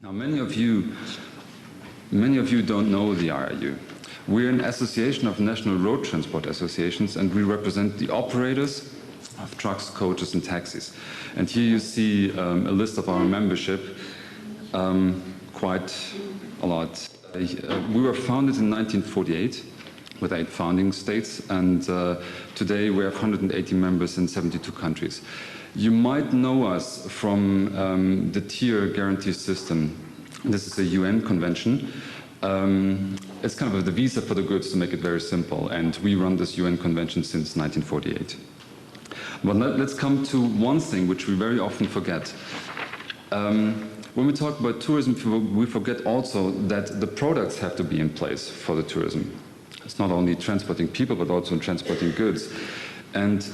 Now, many of you don't know the RIU. We're an association of national road transport associations, and we represent the operators of trucks, coaches, and taxis. And here you see a list of our membership, quite a lot. We were founded in 1948 with 8 founding states, and today we have 180 members in 72 countries. You might know us from the tier guarantee system. This is a UN convention. It's kind of the visa for the goods, to make it very simple, and we run this UN convention since 1948. But let's come to one thing which we very often forget. When we talk about tourism, we forget also that the products have to be in place for the tourism. It's not only transporting people, but also transporting goods. And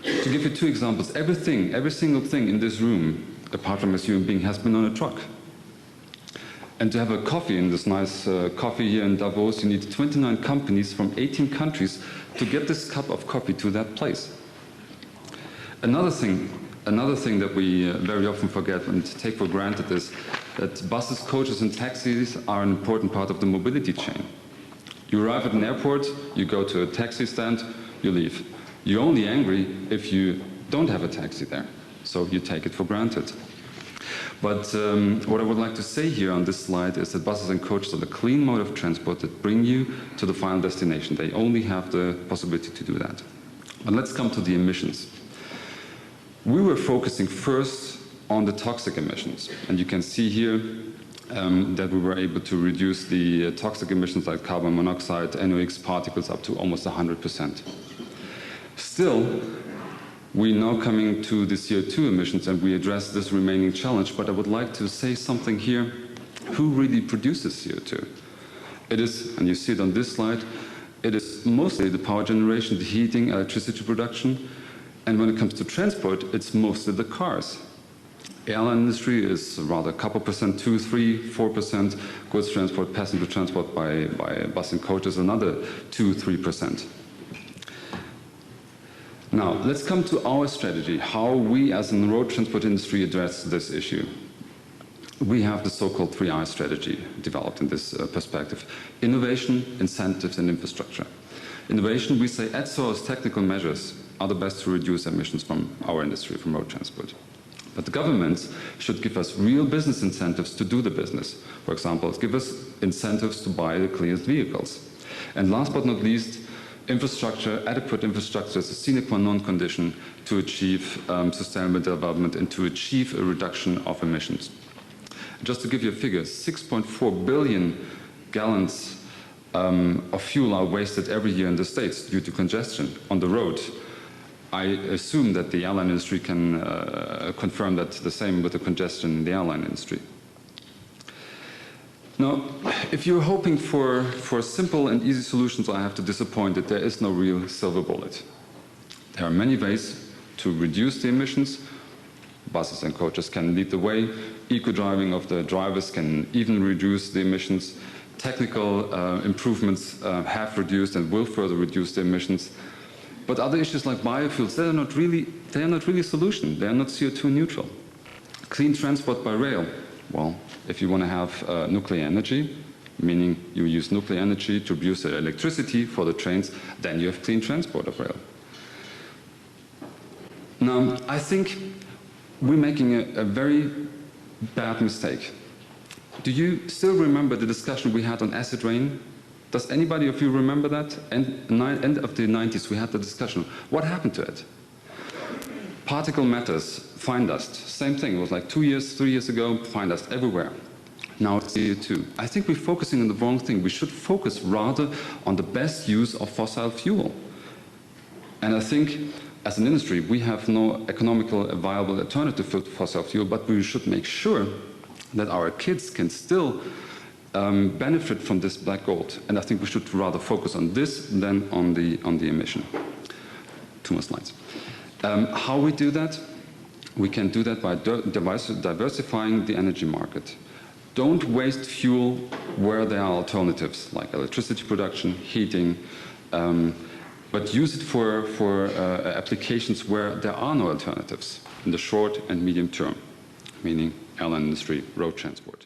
to give you 2 examples, every single thing in this room, apart from us human being, has been on a truck. And to have a coffee in this nice coffee here in Davos, you need 29 companies from 18 countries to get this cup of coffee to that place. Another thing that we very often forget and take for granted is that buses, coaches, and taxis are an important part of the mobility chain. You arrive at an airport, you go to a taxi stand, you leave. You're only angry if you don't have a taxi there, so you take it for granted. But what I would like to say here on this slide is that buses and coaches are the clean mode of transport that bring you to the final destination. They only have the possibility to do that. But let's come to the emissions. We were focusing first on the toxic emissions, and you can see here that we were able to reduce the toxic emissions like carbon monoxide, NOx particles up to almost 100%. Still, we're now coming to the CO2 emissions, and we address this remaining challenge, but I would like to say something here. Who really produces CO2? It is, and you see it on this slide, it is mostly the power generation, the heating, electricity production, and when it comes to transport, it's mostly the cars. The airline industry is rather a couple percent, 2, 3, 4%. Goods transport, passenger transport by bus and coaches, another 2, 3%. Now, let's come to our strategy, how we as in the road transport industry address this issue. We have the so-called 3I strategy developed in this perspective: innovation, incentives, and infrastructure. Innovation, we say at source technical measures are the best to reduce emissions from our industry, from road transport. But the governments should give us real business incentives to do the business. For example, give us incentives to buy the cleanest vehicles. And last but not least, infrastructure, adequate infrastructure is a sine qua non condition to achieve sustainable development and to achieve a reduction of emissions. Just to give you a figure, 6.4 billion gallons of fuel are wasted every year in the States due to congestion on the road. I assume that the airline industry can confirm that the same with the congestion in the airline industry. Now, if you're hoping for simple and easy solutions, I have to disappoint that there is no real silver bullet. There are many ways to reduce the emissions. Buses and coaches can lead the way. Eco-driving of the drivers can even reduce the emissions. Technical improvements have reduced and will further reduce the emissions. But other issues like biofuels, they are not really a solution. They are not CO2 neutral. Clean transport by rail. Well, if you want to have nuclear energy, meaning you use nuclear energy to produce electricity for the trains, then you have clean transport of rail. Now, I think we're making a very bad mistake. Do you still remember the discussion we had on acid rain? Does anybody of you remember that? End of the 90s, we had the discussion. What happened to it? Particle matters, fine dust, same thing. It was like 2 years, 3 years ago, fine dust everywhere. Now it's CO2. I think we're focusing on the wrong thing. We should focus rather on the best use of fossil fuel. And I think as an industry, we have no economical viable alternative to fossil fuel, but we should make sure that our kids can still benefit from this black gold. And I think we should rather focus on this than on the emission. 2 more slides. How we do that? We can do that by diversifying the energy market. Don't waste fuel where there are alternatives, like electricity production, heating, but use it for applications where there are no alternatives in the short and medium term, meaning airline industry, road transport.